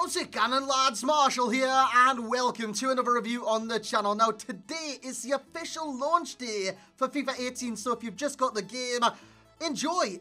How's it going, lads? Marshall here, and welcome to another review on the channel. Now, today is the official launch day for FIFA 18, so if you've just got the game, enjoy.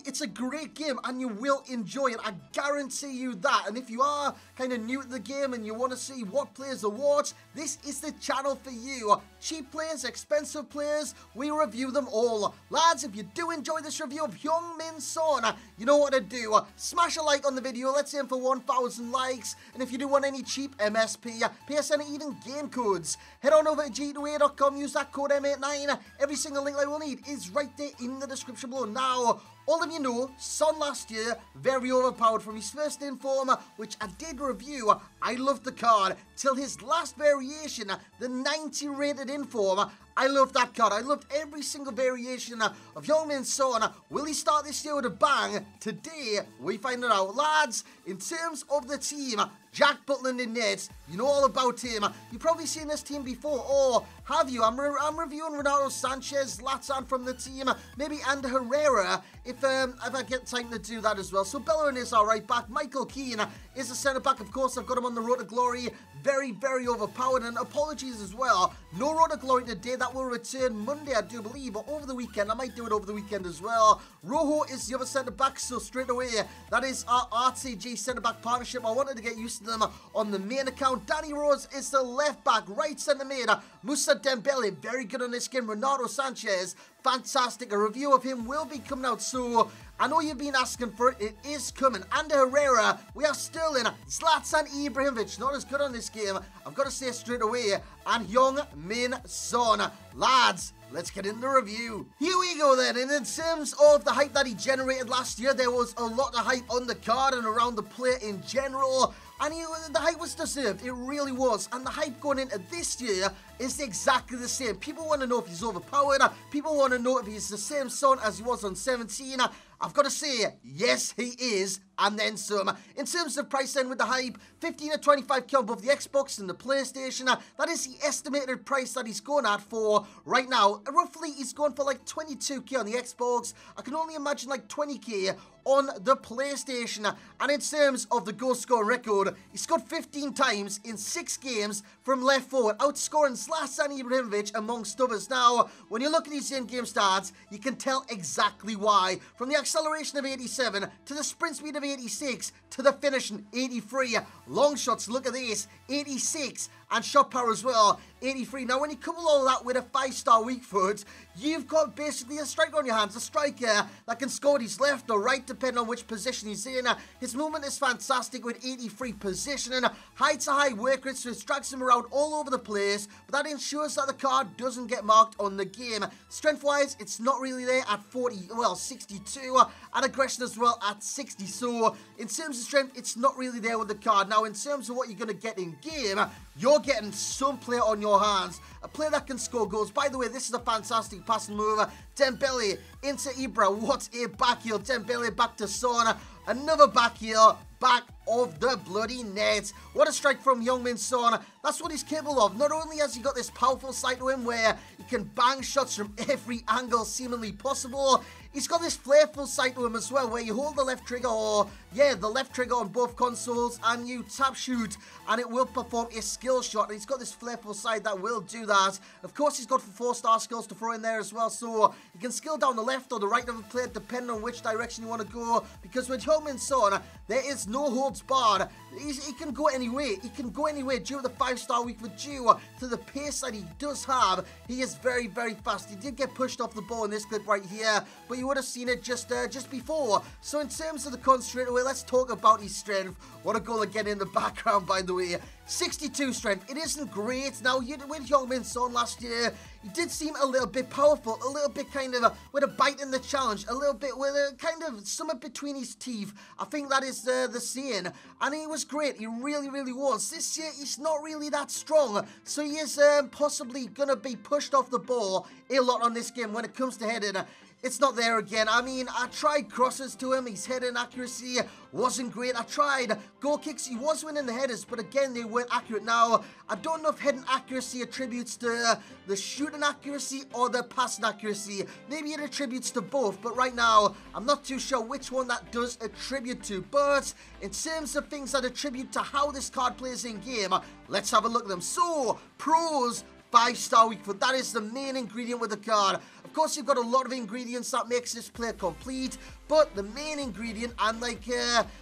It's a great game, and you will enjoy it. I guarantee you that. And if you are kind of new to the game and you want to see what players are what, this is the channel for you. Cheap players, expensive players, we review them all. Lads, if you do enjoy this review of Heung-min Son, you know what to do. Smash a like on the video. Let's aim for 1,000 likes. And if you do want any cheap MSP, PSN, even game codes, head on over to g2a.com, use that code M89. Every single link I will need is right there in the description below. Now, all of you know, Son last year, very overpowered from his first inform, which I did review. I loved the card, till his last variation, the 90 rated inform. I loved that card. I loved every single variation of Heung-min Son. Will he start this year with a bang? Today, we find it out. Lads, in terms of the team, Jack Butland in net, you know all about him. You've probably seen this team before, or have you? I'm reviewing Renato Sanchez, Latzan from the team, maybe and Herrera, if I get time to do that as well. So Bellerin is our right back. Michael Keane is a centre back. Of course, I've got him on the road to glory. Very, very overpowered, and apologies as well. No road to glory today. That will return Monday, I do believe, or over the weekend. I might do it over the weekend as well. Rojo is the other centre back, so straight away, that is our RTG centre back partnership. I wanted to get used to them on the main account. Danny Rose is the left back, right centre mid. Musa Dembele, very good on this game. Renato Sanchez, fantastic. A review of him will be coming out, so I know you've been asking for it. It is coming. And Herrera, we are still in. Zlatan Ibrahimovic, not as good on this game, I've got to say straight away. And Heung-min Son. Lads, let's get in the review. Here we go then, and in terms of the hype that he generated last year, there was a lot of hype on the card and around the player in general. And the hype was deserved, it really was. And the hype going into this year is exactly the same. People want to know if he's overpowered. People want to know if he's the same Son as he was on 17. I've got to say, yes, he is, and then some. In terms of price then with the hype, 15 to 25k above the Xbox and the PlayStation. That is the estimated price that he's going at for right now. Roughly, he's going for like 22k on the Xbox. I can only imagine like 20k on the PlayStation. And in terms of the goal scoring record, he scored 15 times in 6 games from left forward, outscoring Zlatan Ibrahimovic amongst others. Now, when you look at his in-game stats, you can tell exactly why. From the acceleration of 87 to the sprint speed of 86 to the finishing 83. Long shots, look at this, 86, and shot power as well, 83. Now, when you couple all that with a 5-star weak foot, you've got basically a striker on your hands, a striker that can score with his left or right, depending on which position he's in. His movement is fantastic with 83 positioning, high-to-high work rates, which drags him around all over the place, but that ensures that the card doesn't get marked on the game. Strength-wise, it's not really there at 62, and aggression as well at 60. So, in terms of strength, it's not really there with the card. Now, in terms of what you're going to get in-game, you're getting some player on your hands, a player that can score goals. By the way, this is a fantastic passing move. Dembele into Ibra, what a back heel. Dembele back to Son, another back heel, back of the bloody net. What a strike from Heung-min Son. That's what he's capable of. Not only has he got this powerful side to him where he can bang shots from every angle seemingly possible, he's got this flairful side to him as well, where you hold the left trigger, or the left trigger on both consoles, and you tap shoot, and it will perform a skill shot. And he's got this flairful side that will do that. Of course, he's got 4-star skills to throw in there as well, so you can skill down the left or the right of the player depending on which direction you want to go. Because with Heung-min Son, there is no holds barred. He can go any way. He can go anywhere due to the 5-star weak foot, due to the pace that he does have. He is very, very fast. He did get pushed off the ball in this clip right here, but you would have seen it just before. So in terms of the con straight away, let's talk about his strength. What a goal again in the background, by the way. 62 strength. It isn't great. Now, with Heung-min Son last year, he did seem a little bit powerful, a little bit kind of with a bite in the challenge, a little bit with a kind of something between his teeth. I think that is the saying. And he was great. He really, really was. This year, he's not really that strong. So he is possibly going to be pushed off the ball a lot on this game when it comes to heading. it's not there again. I mean, I tried crosses to him. His heading accuracy wasn't great. I tried goal kicks. He was winning the headers, but again, they weren't accurate. Now, I don't know if heading accuracy attributes to the shooting accuracy or the passing accuracy. Maybe it attributes to both, but right now, I'm not too sure which one that does attribute to. But in terms of things that attribute to how this card plays in game, let's have a look at them. So, pros, 5-star weak foot. That is the main ingredient with the card. Of course, you've got a lot of ingredients that makes this player complete, but the main ingredient, and like,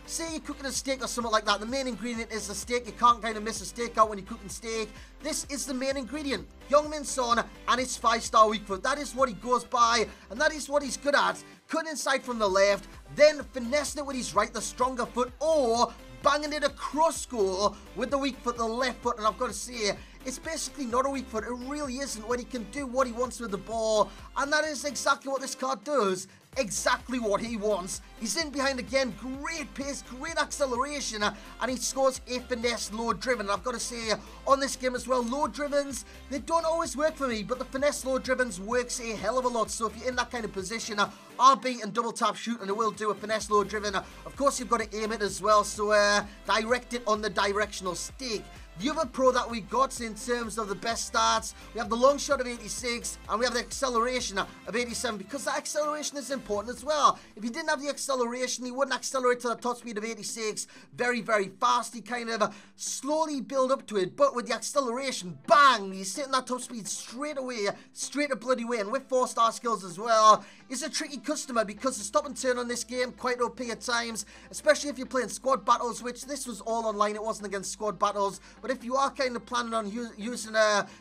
say you're cooking a steak or something like that, the main ingredient is the steak. You can't kind of miss a steak out when you're cooking steak. This is the main ingredient. Youngmin Son and his 5-star weak foot. That is what he goes by, and that is what he's good at. Cutting inside from the left, then finessing it with his right, the stronger foot, or banging it across goal with the weak foot, the left foot. And I've got to say, it's basically not a weak foot. It really isn't, when he can do what he wants with the ball. And that is exactly what this card does. Exactly what he wants. He's in behind again. Great pace, great acceleration, and he scores a finesse low driven. I've got to say, on this game as well, low drivens, they don't always work for me, but the finesse low drivens works a hell of a lot. So if you're in that kind of position, RB and double tap shoot, and it will do a finesse low driven. Of course, you've got to aim it as well, so direct it on the directional stick. The other pro that we got in terms of the best stats, we have the long shot of 86, and we have the acceleration of 87, because that acceleration is important as well. If he didn't have the acceleration, he wouldn't accelerate to the top speed of 86 very, very fast. He kind of slowly build up to it, but with the acceleration, bang, he's hitting that top speed straight away, straight a bloody way, and with 4-star skills as well. He's a tricky customer because the stop and turn on this game, quite OP at times, especially if you're playing squad battles, which this was all online, it wasn't against squad battles. But if you are kind of planning on using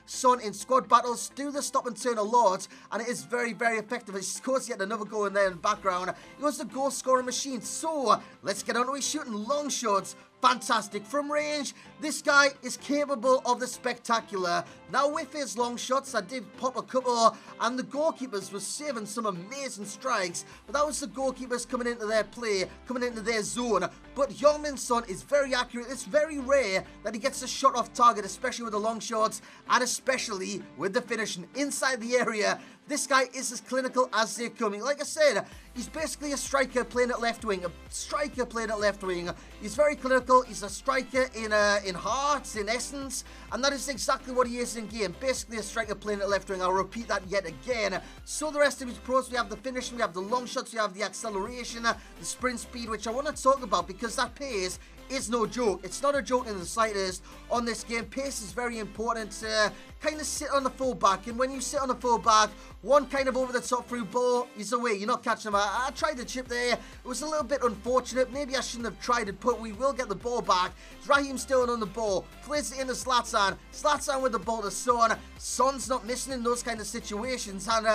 Son in squad battles, do the stop and turn a lot, and it is very, very effective. He scores yet another goal in there in the background. He was the goal scoring machine. So, let's get on to his shooting. Long shots. Fantastic. From range, this guy is capable of the spectacular. Now, with his long shots, I did pop a couple, and the goalkeepers were saving some amazing strikes, but that was the goalkeepers coming into their play, coming into their zone. But Youngmin Son is very accurate. It's very rare that he gets a shot off target, especially with the long shots, and especially with the finishing inside the area. This guy is as clinical as they're coming. Like I said, he's basically a striker playing at left wing. A striker playing at left wing. He's very clinical. He's a striker in heart, in essence. And that is exactly what he is in game. Basically a striker playing at left wing. I'll repeat that yet again. So the rest of his pros, we have the finishing, we have the long shots, we have the acceleration, the sprint speed, which I want to talk about because that pace is no joke. It's not a joke in the slightest on this game. Pace is very important to kind of sit on the fullback, and when you sit on the fullback, one kind of over the top through ball, he's away. You're not catching him. I tried the chip there. It was a little bit unfortunate. Maybe I shouldn't have tried it, but we will get the ball back. Raheem Sterling on the ball. Plays it into Zlatan. Zlatan with the ball to Son. Son's not missing in those kind of situations, and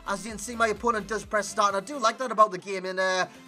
as you can see, my opponent does press start. And I do like that about the game in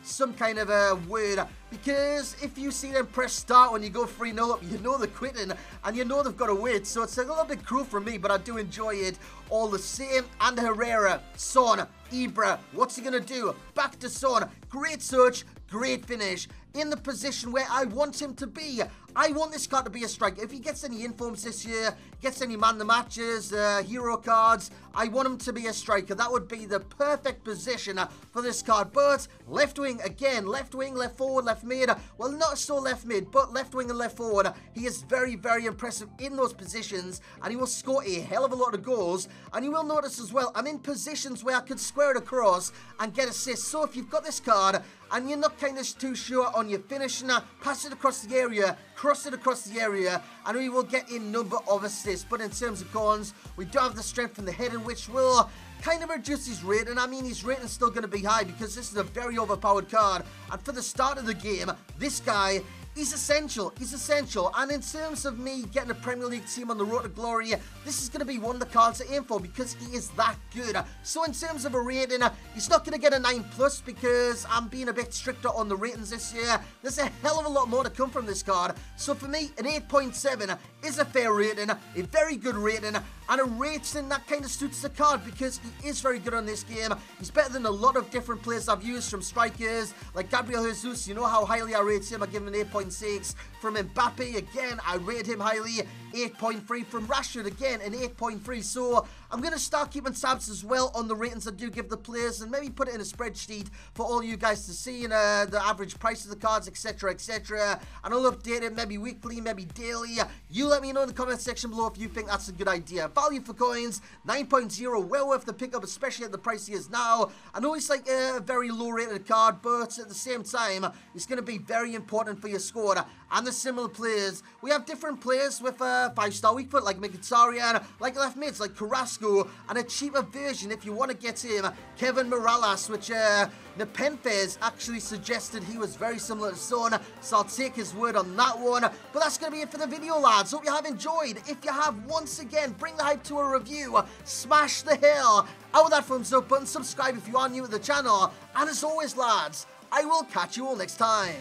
some kind of word, because if you see them press start when you go 3-0 up, you know they're quitting, and you know they've got to wait. So it's a little bit cruel for me, but I do enjoy it all the same. And Herrera, Son, Ibra, what's he going to do? Back to Son. Great search, great finish. In the position where I want him to be. I want this card to be a striker. If he gets any informs this year, gets any man the matches, hero cards, I want him to be a striker. That would be the perfect position for this card. But left wing again, left wing, left forward, left mid. Well, not so left mid, but left wing and left forward. He is very, very impressive in those positions, and he will score a hell of a lot of goals. And you will notice as well, I'm in positions where I could square it across and get assists. So if you've got this card and you're not kind of too sure on your finishing, pass it across the area, cross it across the area, and we will get a number of assists. But in terms of cons, we do have the strength from the heading, which will kind of reduce his rating. I mean, his rating's still going to be high because this is a very overpowered card. And for the start of the game, this guy, he's essential. He's essential. And in terms of me getting a Premier League team on the road to glory, this is going to be one of the cards to aim for because he is that good. So in terms of a rating, he's not going to get a 9+ because I'm being a bit stricter on the ratings this year. There's a hell of a lot more to come from this card. So for me, an 8.7 is a fair rating, a very good rating, and a rating that kind of suits the card because he is very good on this game. He's better than a lot of different players I've used from strikers, like Gabriel Jesus. You know how highly I rate him. I give him an 8.6. from Mbappe, again, I rate him highly. 8.3 from Rashford, again, an 8.3. So I'm going to start keeping tabs as well on the ratings I do give the players and maybe put it in a spreadsheet for all you guys to see, and the average price of the cards, etc, etc. And I'll update it maybe weekly, maybe daily. You let me know in the comment section below if you think that's a good idea. Value for coins, 9.0, well worth the pickup, especially at the price he is now. I know it's like a very low rated card, but at the same time, it's going to be very important for your squad. And the similar players, we have different players with 5-star weak foot, like Mkhitaryan, like left mids, like Carrasco, and a cheaper version if you want to get him, Kevin Morales, which Nepenthes actually suggested he was very similar to Son, so I'll take his word on that one. But that's going to be it for the video, lads. Hope you have enjoyed. If you have, once again, bring the hype to a review, smash the hell out of that thumbs up button, subscribe if you are new to the channel, and as always, lads, I will catch you all next time.